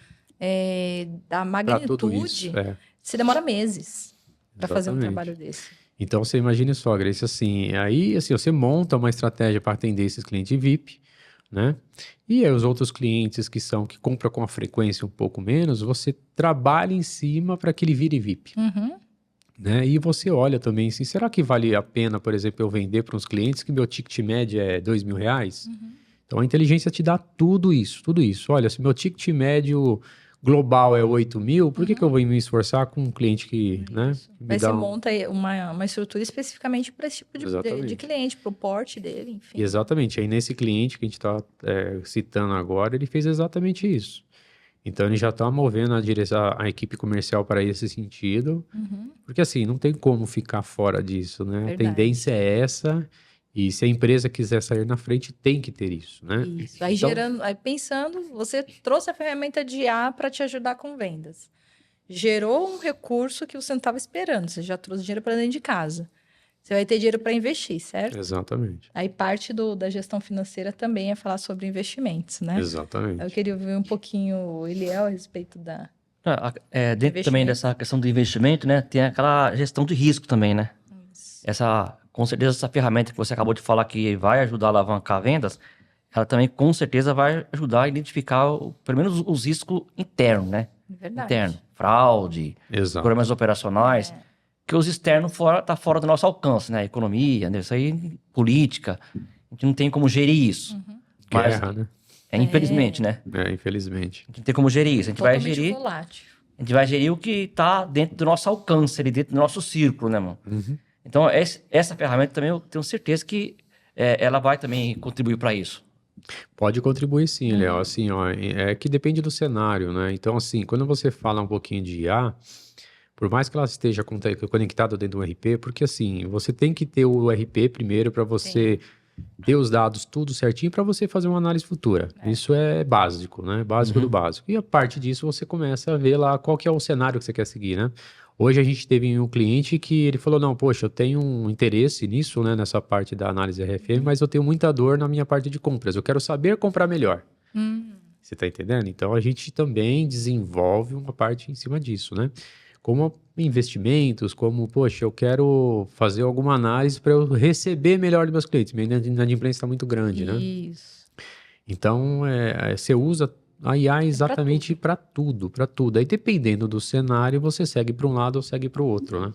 da magnitude, você demora meses para fazer um trabalho desse. Então, você imagine só, Grace, assim, aí assim, você monta uma estratégia para atender esses clientes VIP, né? E aí os outros clientes que compram com a frequência um pouco menos, você trabalha em cima para que ele vire VIP. Né? E você olha também assim, será que vale a pena, por exemplo, eu vender para uns clientes que meu ticket médio é R$2.000? Então, a inteligência te dá tudo isso, tudo isso. Olha, se meu ticket médio global é 8 mil, por que eu vou me esforçar com um cliente que, né? me Aí você dá monta uma estrutura especificamente para esse tipo de Exatamente. cliente, para o porte dele, enfim. Exatamente. Aí nesse cliente que a gente está citando agora, ele fez exatamente isso. Então ele já está movendo a equipe comercial para esse sentido, Uhum, porque assim, não tem como ficar fora disso, né? A verdade. tendência é essa, e se a empresa quiser sair na frente, tem que ter isso, né? Isso. Aí Então, aí pensando, você trouxe a ferramenta de IA para te ajudar com vendas. Gerou um recurso que você não estava esperando, você já trouxe dinheiro para dentro de casa. Você vai ter dinheiro para investir, certo? exatamente. Aí parte da gestão financeira também é falar sobre investimentos, né? Eu Exatamente. queria ouvir um pouquinho o Eliel a respeito da Dentro também investimento. dessa questão do investimento, né, tem aquela gestão de risco também, né? Com certeza, essa ferramenta que você acabou de falar que vai ajudar a alavancar vendas, ela também com certeza vai ajudar a identificar, pelo menos, os riscos internos, né? Verdade. Interno, fraude, Exato. problemas operacionais, que os externos tá fora do nosso alcance, né? Economia, né? Isso aí, política, a gente não tem como gerir isso. Mas, Guerra, né? infelizmente, né? Infelizmente. A gente não tem como gerir isso. A gente vai Totalmente gerir, volátil. a gente vai gerir o que tá dentro do nosso alcance, ali dentro do nosso círculo, né, mano? Então, essa ferramenta também eu tenho certeza que ela vai também contribuir para isso. Pode contribuir sim, Léo. Assim, ó, é que depende do cenário, né? Então, assim, quando você fala um pouquinho de IA, por mais que ela esteja conectada dentro do RP, porque assim, você tem que ter o RP primeiro para você ter os dados tudo certinho para você fazer uma análise futura. Isso é básico, né? Básico do básico. E a parte disso você começa a ver lá qual que é o cenário que você quer seguir, né? Hoje a gente teve um cliente que ele falou, não, poxa, eu tenho um interesse nisso, né? Nessa parte da análise RFM, mas eu tenho muita dor na minha parte de compras. Eu quero saber comprar melhor. Você tá entendendo? Então a gente também desenvolve uma parte em cima disso, né? Como investimentos, como, poxa, eu quero fazer alguma análise para eu receber melhor dos meus clientes. Minha inadimplência está muito grande, né? Isso. Então, você usa a IA exatamente pra para tudo, para tudo. Aí, dependendo do cenário, você segue para um lado ou segue para o outro, né?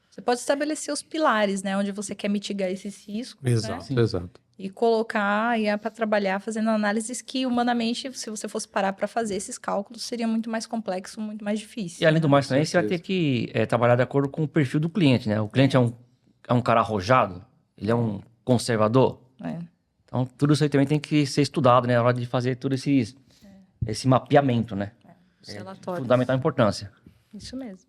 Você pode estabelecer os pilares, né? Onde você quer mitigar esses riscos, né? Exato, exato. E colocar a IA para trabalhar fazendo análises que, humanamente, se você fosse parar para fazer esses cálculos, seria muito mais complexo, muito mais difícil. E além do né? mais também, você vai ter que trabalhar de acordo com o perfil do cliente, né? O cliente é um cara arrojado, ele é um conservador. É. Então, tudo isso aí também tem que ser estudado, né? Na hora de fazer todo esse mapeamento, né? Os relatórios. Fundamental importância. Isso mesmo.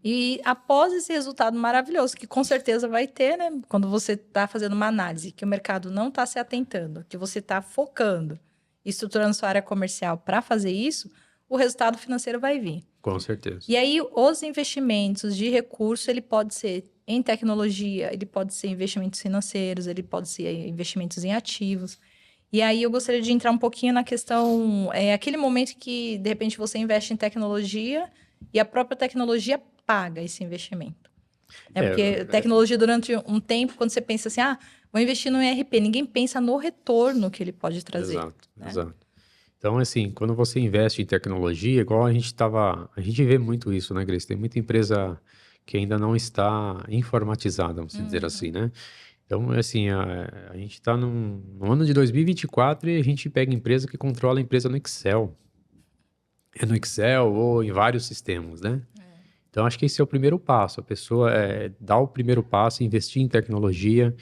E após esse resultado maravilhoso, que com certeza vai ter, né? Quando você está fazendo uma análise que o mercado não está se atentando, que você está focando, estruturando sua área comercial para fazer isso, o resultado financeiro vai vir. Com certeza. E aí, os investimentos de recurso, ele pode ser em tecnologia, ele pode ser investimentos financeiros, ele pode ser investimentos em ativos. E aí, eu gostaria de entrar um pouquinho na questão, aquele momento que, de repente, você investe em tecnologia e a própria tecnologia paga esse investimento. Porque tecnologia, durante um tempo, quando você pensa assim, vou investir no ERP, ninguém pensa no retorno que ele pode trazer. Exato, exato. Então, assim, quando você investe em tecnologia, igual a gente vê muito isso, né, Grace? Tem muita empresa que ainda não está informatizada, vamos dizer assim, né? Então, assim, a gente está no ano de 2024 e a gente pega empresa que controla a empresa no Excel. É no Excel ou em vários sistemas, né? Então, acho que esse é o primeiro passo. A pessoa dá o primeiro passo, investir em tecnologia,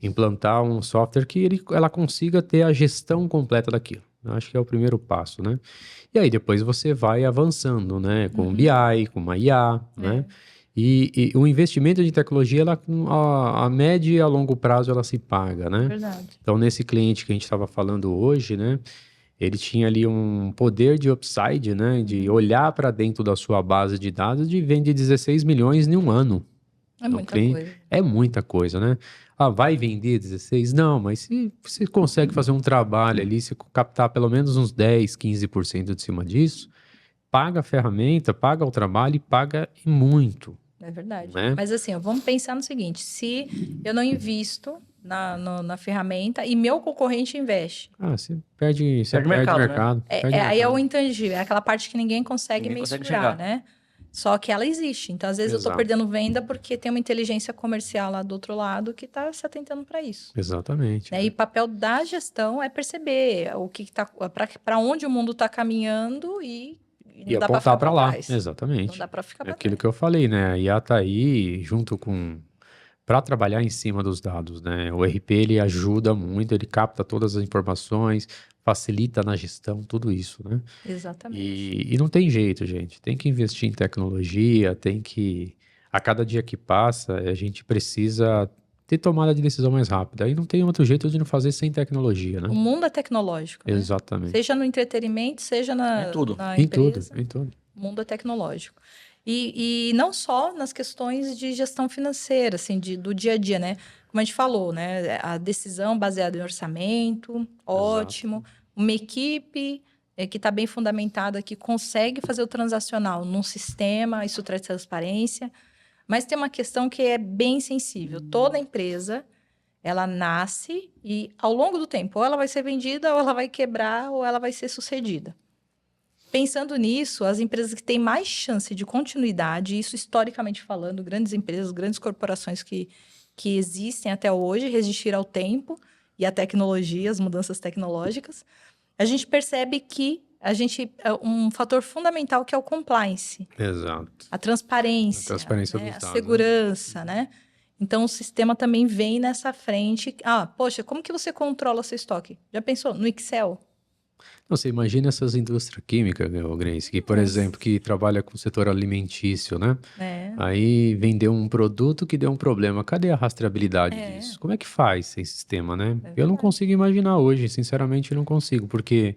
implantar um software que ela consiga ter a gestão completa daquilo. Eu acho que é o primeiro passo, né? E aí depois você vai avançando, né? Com o BI, com uma IA, né? E o investimento de tecnologia, a médio e a longo prazo, ela se paga, né? Verdade. Então, nesse cliente que a gente estava falando hoje, né? Ele tinha ali um poder de upside, né? De olhar para dentro da sua base de dados de vender 16 milhões em um ano. É muita coisa. É muita coisa, né? Vai vender 16? Não, mas se você consegue fazer um trabalho ali, se captar pelo menos uns 10, 15% de cima disso, paga a ferramenta, paga o trabalho e paga e muito. É verdade. Né? Mas assim, vamos pensar no seguinte: se eu não invisto na ferramenta e meu concorrente investe. Você perde mercado, mercado. né? Aí é o intangível, é aquela parte que ninguém consegue mensurar, chegar. né? Só que ela existe. Então, às vezes, eu estou Exato. perdendo venda porque tem uma inteligência comercial lá do outro lado que está se atentando para isso. Exatamente. Né? E o papel da gestão é perceber o que está para onde o mundo está caminhando e E E não dá para apontar ficar para para lá. trás. Exatamente. Não dá para ficar É para aquilo trás. que eu falei, né? A IA tá aí junto com para trabalhar em cima dos dados, né? O RP ele ajuda muito, ele capta todas as informações, facilita na gestão, tudo isso, né? Exatamente. E não tem jeito, gente. Tem que investir em tecnologia, tem que a cada dia que passa, a gente precisa ter tomada de decisão mais rápida. Aí não tem outro jeito de não fazer sem tecnologia, O né? mundo é tecnológico, né? Exatamente. Seja no entretenimento, seja É tudo. na Em tudo, empresa, em tudo. o mundo é tecnológico. E não só nas questões de gestão financeira, assim, do dia a dia, né? Como a gente falou, né? A decisão baseada em orçamento, ótimo. Uma equipe que está bem fundamentada, que consegue fazer o transacional num sistema, isso traz transparência. Mas tem uma questão que é bem sensível. Toda empresa, ela nasce e, ao longo do tempo, ou ela vai ser vendida, ou ela vai quebrar, ou ela vai ser sucedida. Pensando nisso, as empresas que têm mais chance de continuidade, isso historicamente falando, grandes empresas, grandes corporações que existem até hoje, resistir ao tempo e à tecnologia, as mudanças tecnológicas, a gente percebe que um fator fundamental que é o compliance, Exato. a A transparência, transparência né? dos A dados, né? segurança, né? Então, o sistema também vem nessa frente. Ah, poxa, como que você controla seu estoque? Já pensou? No Excel? Não, você imagina essas indústrias químicas, Grace, que, por Nossa. exemplo, que trabalha com o setor alimentício, né? É. Aí vendeu um produto que deu um problema. Cadê a rastreabilidade É. disso? Como é que faz sem sistema, né? É Eu não verdade. consigo imaginar hoje, sinceramente eu não consigo, porque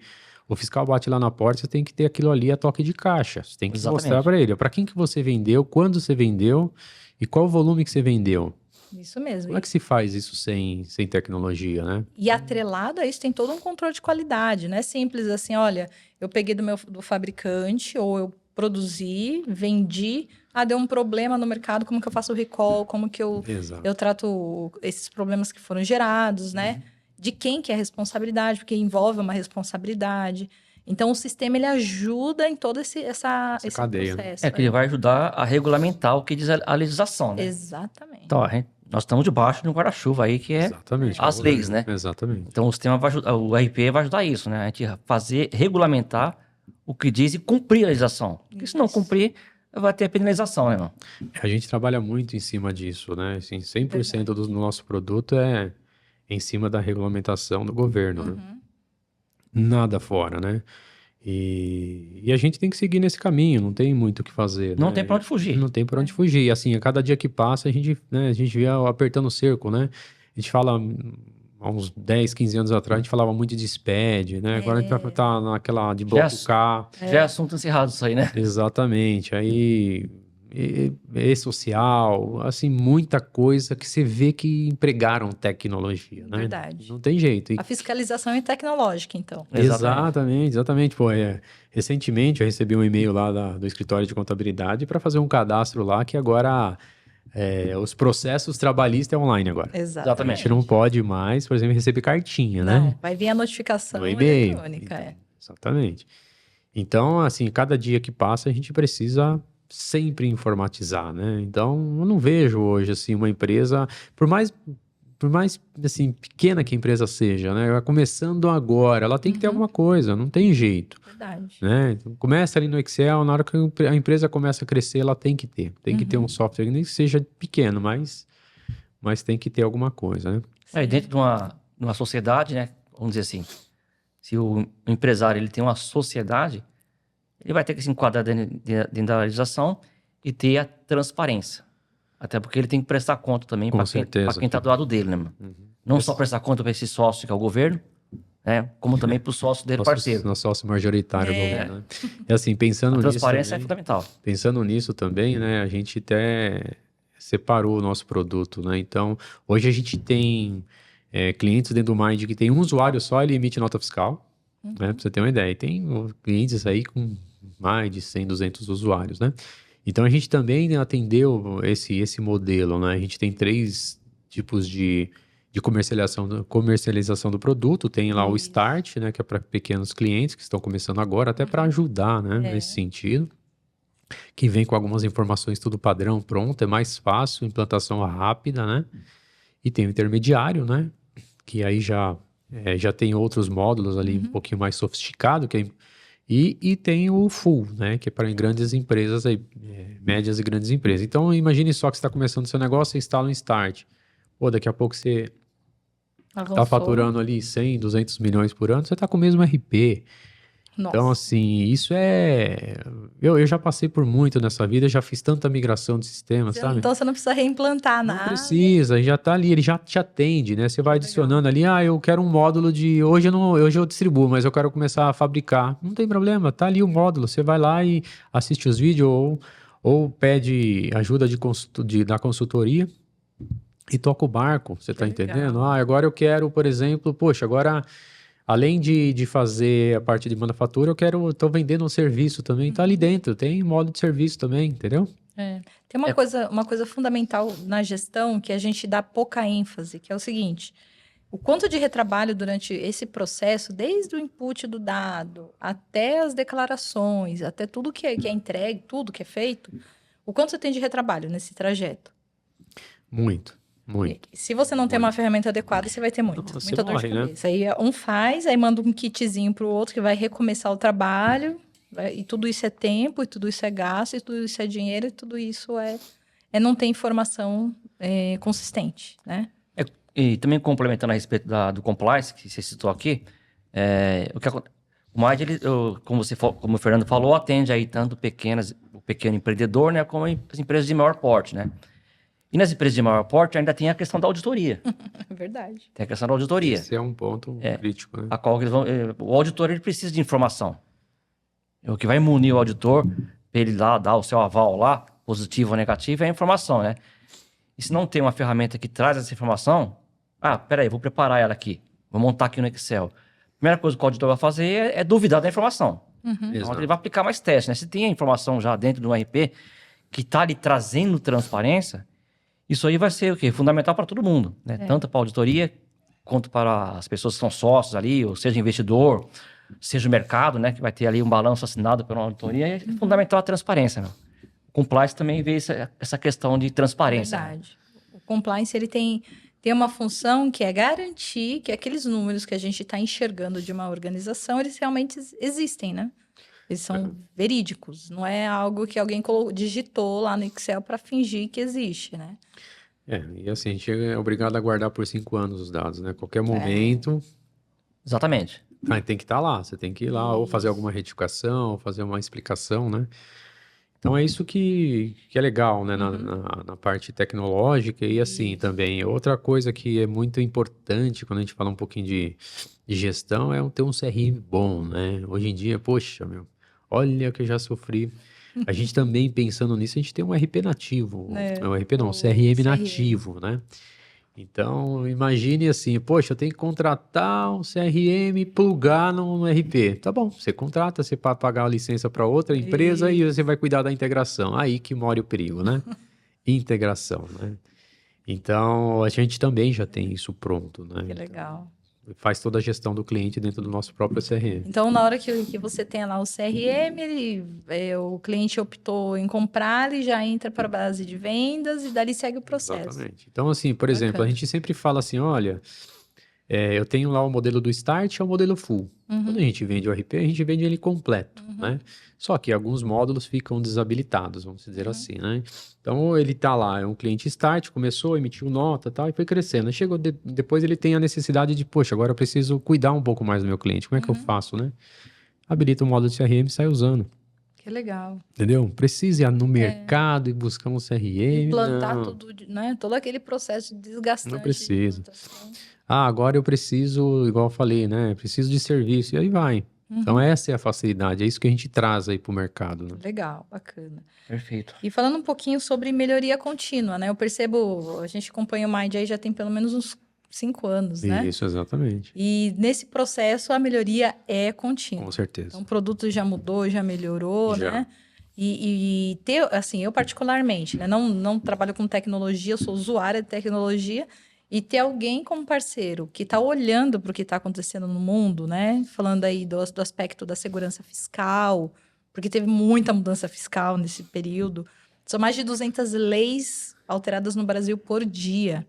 o fiscal bate lá na porta, você tem que ter aquilo ali a toque de caixa. Você tem que Exatamente. mostrar para ele, para quem que você vendeu, quando você vendeu e qual o volume que você vendeu. Isso mesmo. Como é que se faz isso sem tecnologia, né? E atrelado a isso tem todo um controle de qualidade, não é simples assim, olha, eu peguei do fabricante ou eu produzi, vendi, deu um problema no mercado, como que eu faço o recall, como que Exato. eu trato esses problemas que foram gerados, né? De quem que é a responsabilidade, porque envolve uma responsabilidade. Então, o sistema ele ajuda em todo esse cadeia, né? processo. É que ele vai ajudar a regulamentar o que diz a legislação, né? Exatamente. Então, nós estamos debaixo de um guarda-chuva aí que é Exatamente. as leis, né? Exatamente. Então, o sistema vai ajudar, o RP vai ajudar isso, né? A gente regulamentar o que diz e cumprir a legislação. Porque se não cumprir, vai ter penalização, né, irmão? A gente trabalha muito em cima disso, né? Assim, 100% do nosso produto é em cima da regulamentação do governo, né? Nada fora, né? E a gente tem que seguir nesse caminho, não tem muito o que fazer, Não né? tem pra onde fugir. Não tem para onde fugir. E assim, a cada dia que passa, a gente vê apertando o cerco, né? A gente fala, há uns 10, 15 anos atrás, a gente falava muito de SPED, né? Agora a gente tá naquela de bloco K. Já é assunto encerrado isso aí, né? Exatamente. Aí, e-social, assim, muita coisa que você vê que empregaram tecnologia, né? Verdade. Não tem jeito. E A fiscalização é tecnológica, então. exatamente. Pô, recentemente eu recebi um e-mail lá do escritório de contabilidade para fazer um cadastro lá que agora os processos trabalhistas é online agora. A Exatamente. gente não pode mais, por exemplo, receber cartinha, Não, né? vai vir a notificação No e-mail. eletrônica. Então, exatamente. Então, assim, cada dia que passa a gente precisa sempre informatizar, né? Então, eu não vejo hoje, assim, uma empresa, por mais assim, pequena que a empresa seja, né? Ela começando agora, ela tem que ter alguma coisa, não tem jeito, Verdade. né? Então, começa ali no Excel, na hora que a empresa começa a crescer, ela tem que ter um software, nem que seja pequeno, mas tem que ter alguma coisa, né? Aí dentro de uma sociedade, né? Vamos dizer assim, se o empresário ele tem uma sociedade, ele vai ter que se enquadrar dentro da legislação e ter a transparência. Até porque ele tem que prestar conta também Com para certeza. quem está do lado dele, né, mano? Não só prestar conta para esse sócio que é o governo, né? Como também para o sócio dele parceiro. Nosso sócio majoritário do governo, né? E assim, pensando A nisso transparência é também, fundamental. pensando nisso também, né, a gente até separou o nosso produto, né? Então, hoje a gente tem clientes dentro do Mind que tem um usuário só, ele emite nota fiscal, né? Pra você ter uma ideia. E tem clientes aí com mais de 100, 200 usuários, né? Então, a gente também atendeu esse modelo, né? A gente tem 3 tipos de comercialização do produto. Tem lá o Start, né? Que é para pequenos clientes que estão começando agora, até para ajudar, né? Nesse sentido. Que vem com algumas informações tudo padrão, pronto, é mais fácil, implantação rápida, né? E tem o intermediário, né? Que aí já tem outros módulos ali um pouquinho mais sofisticado, que E tem o full, né? Que é para grandes empresas, aí, médias e grandes empresas. Então, imagine só que você está começando seu negócio, você instala um Start. Pô, daqui a pouco você está Avançou. faturando ali 100, 200 milhões por ano, você está com o mesmo RP. Então, Nossa. assim, isso é... Eu já passei por muito nessa vida, já fiz tanta migração de sistema, sabe? Então você não precisa reimplantar Não nada. precisa, já tá ali, ele já te atende, né? Você vai legal. adicionando ali, eu quero um módulo de... Hoje eu distribuo, mas eu quero começar a fabricar. Não tem problema, tá ali o módulo, você vai lá e assiste os vídeos ou pede ajuda da consultoria e toca o barco, você tá legal. entendendo? Agora eu quero, por exemplo, poxa, agora... Além de fazer a parte de manufatura, tô vendendo um serviço também, tá ali dentro, tem modo de serviço também, entendeu? Tem uma coisa fundamental na gestão que a gente dá pouca ênfase, que é o seguinte: o quanto de retrabalho durante esse processo, desde o input do dado até as declarações, até tudo que é entregue, tudo que é feito, o quanto você tem de retrabalho nesse trajeto? Muito. Se você não tem uma ferramenta adequada, você vai ter muita Você dor morre, de né? cabeça. Aí um faz, aí manda um kitzinho pro outro que vai recomeçar o trabalho, e tudo isso é tempo, e tudo isso é gasto, e tudo isso é dinheiro, e tudo isso é não ter informação consistente, né? E também complementando a respeito do compliance, que você citou aqui, o MAD, como o Fernando falou, atende aí tanto o pequeno empreendedor, né, como as empresas de maior porte, né? E nas empresas de maior porte ainda tem a questão da auditoria. É verdade. Tem a questão da auditoria. Esse é um ponto crítico, né? A qual o auditor ele precisa de informação. O que vai munir o auditor, para ele dar o seu aval lá, positivo ou negativo, é a informação, né? E se não tem uma ferramenta que traz essa informação, peraí, vou preparar ela aqui. Vou montar aqui no Excel. A primeira coisa que o auditor vai fazer é duvidar da informação. Então ele vai aplicar mais testes, né? Se tem a informação já dentro do RP que está ali trazendo transparência, isso aí vai ser o quê? Fundamental para todo mundo, né? Tanto para a auditoria, quanto para as pessoas que são sócios ali, ou seja, investidor, seja o mercado, né? Que vai ter ali um balanço assinado pela auditoria. É fundamental a transparência, né? O compliance também vê essa questão de transparência. Verdade. O compliance, ele tem uma função que é garantir que aqueles números que a gente está enxergando de uma organização, eles realmente existem, né? Eles são verídicos, não é algo que alguém digitou lá no Excel para fingir que existe, né? E assim, a gente é obrigado a guardar por 5 anos os dados, né? Qualquer momento... Exatamente. Tem que estar lá, você tem que ir lá ou fazer alguma retificação, ou fazer uma explicação, né? Então é isso que é legal, né? Na parte tecnológica e assim também. Outra coisa que é muito importante quando a gente fala um pouquinho de gestão é ter um CRM bom, né? Hoje em dia, poxa, olha que eu já sofri. A gente também pensando nisso, a gente tem um RP nativo. Não, RP não, CRM nativo, né? Então, imagine assim, poxa, eu tenho que contratar um CRM, plugar no RP. Tá bom, você contrata, você pode pagar a licença para outra empresa e você vai cuidar da integração. Aí que mora o perigo, né? Integração, né? Então, a gente também já tem isso pronto, né? Que legal. Faz toda a gestão do cliente dentro do nosso próprio CRM. Então, na hora que você tem lá o CRM, o cliente optou em comprar, ele já entra para a base de vendas e dali segue o processo. Exatamente. Então, assim, por exemplo, a gente sempre fala assim, olha, eu tenho lá o modelo do Start e o modelo Full. Quando a gente vende o RP, a gente vende ele completo, né? Só que alguns módulos ficam desabilitados, vamos dizer assim, né? Então, ele tá lá, é um cliente Start, começou, emitiu nota e tal, e foi crescendo. Chegou depois ele tem a necessidade de, poxa, agora eu preciso cuidar um pouco mais do meu cliente. Como é que eu faço, né? Habilita o módulo de CRM e sai usando. Que legal. Entendeu? Precisa ir no mercado e buscar um CRM. Implantar tudo, né? Todo aquele processo desgastante. Não precisa. De implantação. Agora eu preciso, igual eu falei, né? Preciso de serviço. E aí vai. Então, essa é a facilidade. É isso que a gente traz aí pro mercado, né? Legal, bacana. Perfeito. E falando um pouquinho sobre melhoria contínua, né? Eu percebo, a gente acompanha o Mind aí já tem pelo menos uns 5 anos, né? Isso, exatamente. E nesse processo a melhoria é contínua. Com certeza. Então o produto já mudou, já melhorou, Já. né? E ter, assim, eu particularmente, né? Não trabalho com tecnologia, eu sou usuária de tecnologia. E ter alguém como parceiro que está olhando para o que está acontecendo no mundo, né? Falando aí do aspecto da segurança fiscal, porque teve muita mudança fiscal nesse período. São mais de 200 leis alteradas no Brasil por dia.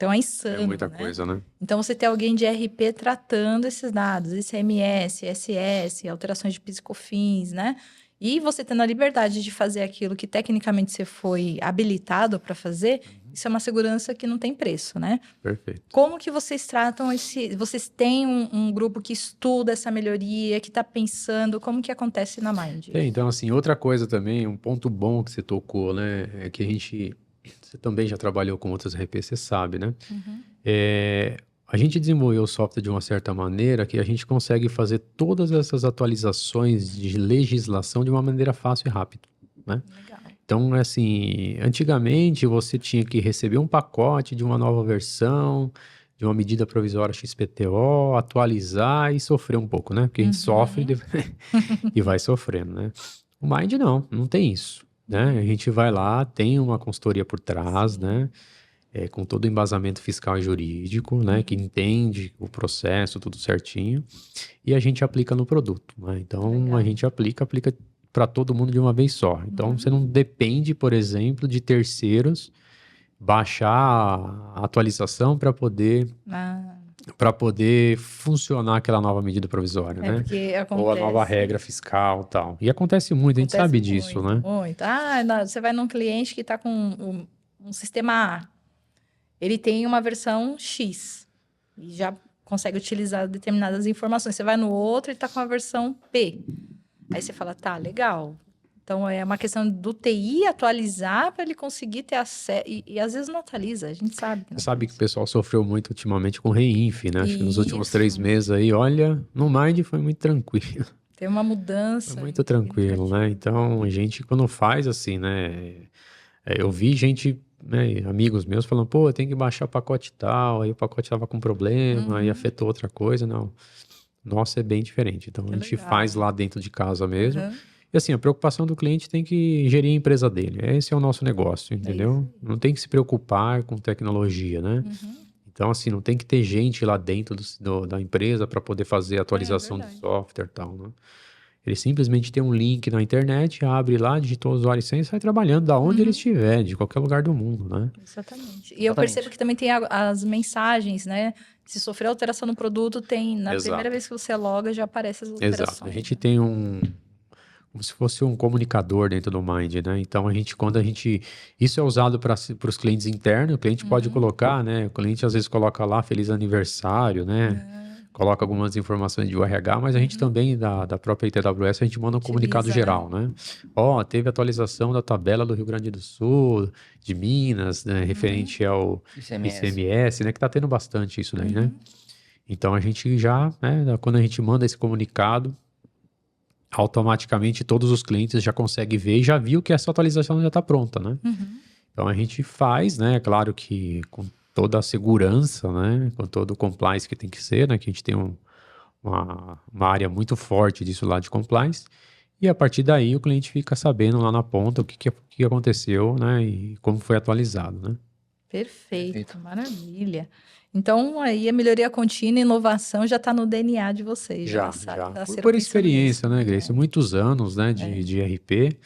Então é insano, É muita né? coisa, né? Então você tem alguém de RP tratando esses dados, ICMS, SS, alterações de PIS e COFINS, né? E você tendo a liberdade de fazer aquilo que tecnicamente você foi habilitado para fazer, isso é uma segurança que não tem preço, né? Perfeito. Como que vocês tratam esse... Vocês têm um grupo que estuda essa melhoria, que está pensando, como que acontece na Mind? Então, assim, outra coisa também, um ponto bom que você tocou, né? É que a gente... Você também já trabalhou com outras RP, você sabe, né? A gente desenvolveu o software de uma certa maneira que a gente consegue fazer todas essas atualizações de legislação de uma maneira fácil e rápida, né? Legal. Então, assim, antigamente você tinha que receber um pacote de uma nova versão, de uma medida provisória XPTO, atualizar e sofrer um pouco, né? Porque a gente sofre e vai sofrendo, né? O Mind não tem isso, né? A gente vai lá, tem uma consultoria por trás, né? Com todo o embasamento fiscal e jurídico, né? Que entende o processo, tudo certinho, e a gente aplica no produto, né? Então, Legal. a gente aplica para todo mundo de uma vez só. Então, você não depende, por exemplo, de terceiros baixar a atualização para poder funcionar aquela nova medida provisória, né? Porque Ou a nova acontece... regra fiscal e tal. E acontece muito, a gente sabe disso, muito, né? muito. Você vai num cliente que está com um sistema A. Ele tem uma versão X e já consegue utilizar determinadas informações. Você vai no outro e está com a versão P. Aí você fala, tá, legal. Então, é uma questão do TI atualizar para ele conseguir ter acesso. E às vezes não atualiza, a gente sabe. Você sabe que o pessoal sofreu muito ultimamente com Reinf, né? Acho que nos últimos Isso. 3 meses aí, olha, no Mind foi muito tranquilo. Tem uma mudança. Foi muito tranquilo, né? Então, a gente, quando faz assim, né? Eu vi gente, né, amigos meus falando, pô, eu tenho que baixar o pacote tal, aí o pacote tava com problema, aí afetou outra coisa, não. Nossa, é bem diferente. Então, a gente legal. faz lá dentro de casa mesmo. E assim, a preocupação do cliente tem que gerir a empresa dele. Esse é o nosso negócio, entendeu? Não tem que se preocupar com tecnologia, né? Então, assim, não tem que ter gente lá dentro da empresa para poder fazer a atualização do software e tal, né? Ele simplesmente tem um link na internet, abre lá, digita o usuário e senha e sai trabalhando da onde ele estiver, de qualquer lugar do mundo, né? Exatamente. E eu percebo que também tem as mensagens, né? Se sofrer alteração no produto, tem na primeira vez que você loga, já aparece as alterações. Exato. A gente tem como se fosse um comunicador dentro do Mind, né? Então, isso é usado para os clientes internos, o cliente pode colocar, né? O cliente às vezes coloca lá feliz aniversário, né? Coloca algumas informações de URH, mas a gente também, da própria ITWS, a gente manda um comunicado geral, né? Ó, teve atualização da tabela do Rio Grande do Sul, de Minas, né? Referente ao ICMS, né? Que tá tendo bastante isso daí, né? Então, a gente já, né? Quando a gente manda esse comunicado, automaticamente todos os clientes já conseguem ver e já viu que essa atualização já está pronta, né? Então, a gente faz, né? Claro que com toda a segurança, né? Com todo o compliance que tem que ser, né? Que a gente tem uma área muito forte disso lá de compliance. E a partir daí o cliente fica sabendo lá na ponta o que aconteceu, né? E como foi atualizado, né? Perfeito, maravilha. Então, aí a melhoria contínua e inovação já está no DNA de vocês. Já. Nasceram Por pensando experiência, nisso. né, Grace? Muitos anos, né, de RP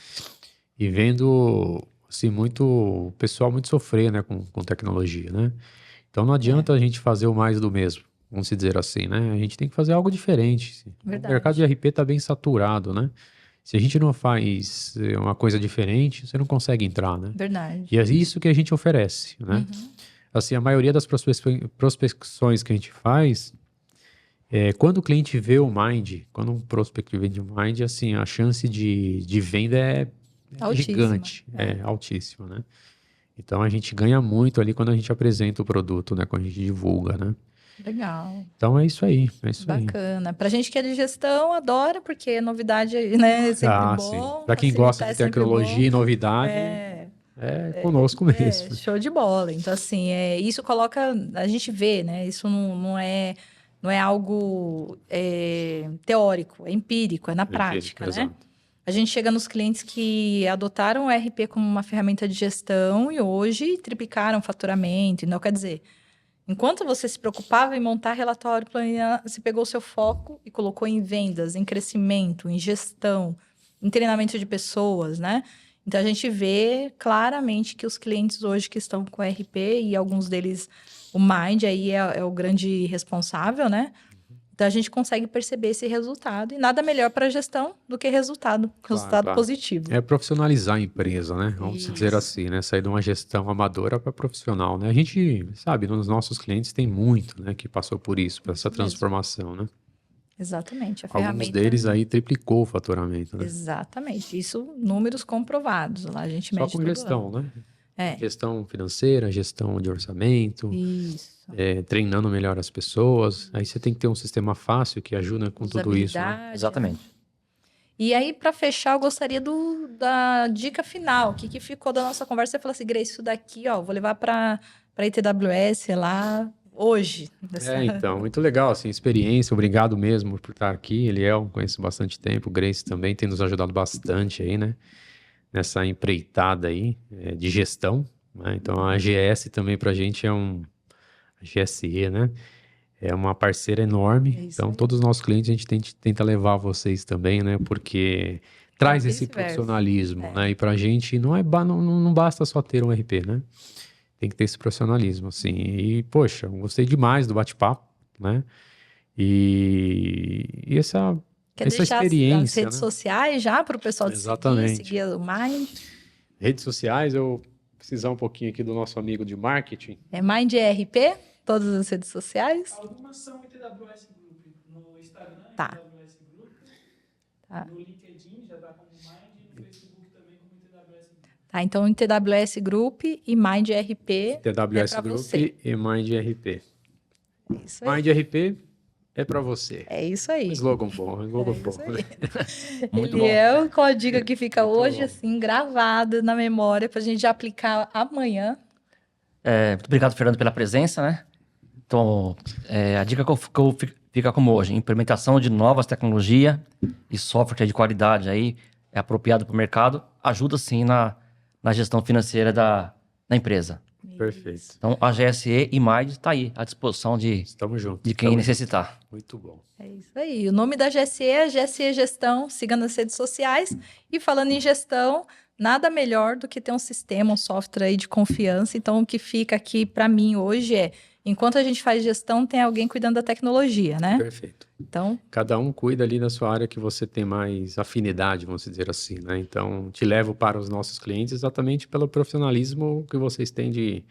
e vendo, assim, o pessoal muito sofrer, né, com tecnologia, né? Então não adianta a gente fazer o mais do mesmo, vamos dizer assim, né? A gente tem que fazer algo diferente. Verdade. O mercado de RP está bem saturado, né? Se a gente não faz uma coisa diferente, você não consegue entrar, né? Verdade. E é isso que a gente oferece, né? Assim, a maioria das prospecções que a gente faz, quando o cliente vê o Mind, quando um prospect vende o Mind, assim, a chance de venda é Altíssima. gigante, é altíssima, né? Então, a gente ganha muito ali quando a gente apresenta o produto, né? Quando a gente divulga, né? Legal. Então, é isso aí, Bacana. Pra gente que é de gestão, adora, porque novidade, né, é sempre bom. Sim. Pra quem gosta de tecnologia e novidade, é conosco mesmo. Show de bola. Então, assim, isso coloca... A gente vê, né? Isso não é algo teórico, é empírico, é na prática, né? Exato. A gente chega nos clientes que adotaram o RP como uma ferramenta de gestão e hoje triplicaram o faturamento. Então, quer dizer, enquanto você se preocupava em montar relatório, planejar, você pegou o seu foco e colocou em vendas, em crescimento, em gestão, em treinamento de pessoas, né? Então, a gente vê claramente que os clientes hoje que estão com RP, e alguns deles, o Mind aí é o grande responsável, né? Então, a gente consegue perceber esse resultado. E nada melhor para a gestão do que resultado Claro. positivo. É profissionalizar a empresa, né? Vamos dizer Isso. assim, né? Sair de uma gestão amadora para profissional, né? A gente sabe, nos nossos clientes tem muito, né? Que passou por isso, por essa Isso mesmo. transformação, né? Exatamente. A Alguns ferramenta... deles aí triplicou o faturamento, né? Exatamente. Isso, números comprovados. Lá a gente Só mede com todo gestão, ano. né? É, Gestão financeira, gestão de orçamento, isso. treinando melhor as pessoas. Aí você tem que ter um sistema fácil que ajuda com tudo isso, né? Usabilidade. Exatamente. E aí, para fechar, eu gostaria da dica final. O que ficou da nossa conversa? Você falou assim, Grace, isso daqui, ó, vou levar para ITWS lá hoje. Então, muito legal, assim, experiência. Obrigado mesmo por estar aqui. Eliel, conheço bastante tempo. Grace também tem nos ajudado bastante aí, né? Nessa empreitada aí de gestão, né? Então, a GS também pra gente a GSE, né? É uma parceira enorme. É isso Então, aí. todos os nossos clientes a gente tenta levar vocês também, né? Porque traz esse vice-versa. profissionalismo, né? E pra gente não basta só ter um RP, né? Tem que ter esse profissionalismo, assim. E, poxa, gostei demais do bate-papo, né? E essa Quer essa deixar as experiência, redes né? sociais já para o pessoal te Exatamente. seguir o Mind? Redes sociais, eu precisar um pouquinho aqui do nosso amigo de marketing. É Mind RP? Todas as redes sociais? Algumas são ITWS Group. No Instagram, Tá. ITWS Group. Tá. No LinkedIn já dá como Mind e no Facebook também como ITWS Group. Tá, então TWS Group e Mind RP TWS pra Group você. e Mind RP. É isso aí. Mind RP é pra você. É isso aí. Slogan bom, slogan bom. isso aí. Muito Ele bom. é com a dica que fica Muito hoje, bom. assim, gravada na memória, pra gente aplicar amanhã. Muito obrigado, Fernando, pela presença, né? Então, a dica fica como hoje: implementação de novas tecnologias e software de qualidade aí é apropriado para o mercado, ajuda sim na gestão financeira da empresa. Perfeito. Então, a GSE e Mind está aí à disposição de Estamos juntos. quem Estamos necessitar. juntos. Muito bom. É isso aí. O nome da GSE é GSE Gestão. Siga nas redes sociais. E falando em gestão, nada melhor do que ter um sistema, um software aí de confiança. Então, o que fica aqui para mim hoje é, enquanto a gente faz gestão, tem alguém cuidando da tecnologia, né? Perfeito. Então, Cada um cuida ali da sua área que você tem mais afinidade, vamos dizer assim, né? Então, te levo para os nossos clientes exatamente pelo profissionalismo que vocês têm de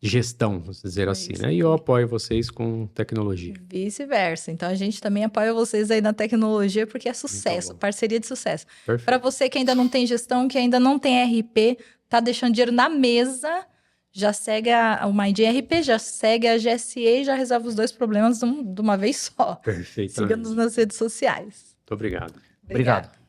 gestão, vamos dizer assim, isso né? E eu apoio vocês com tecnologia. vice-versa. Então, a gente também apoia vocês aí na tecnologia, porque é sucesso, bom. parceria de sucesso. Perfeito. Para você que ainda não tem gestão, que ainda não tem RP, tá deixando dinheiro na mesa, já segue o Mind RP, já segue a GSE e já resolve os dois problemas de uma vez só. Perfeitamente. Siga-nos nas redes sociais. Muito obrigado. Obrigado.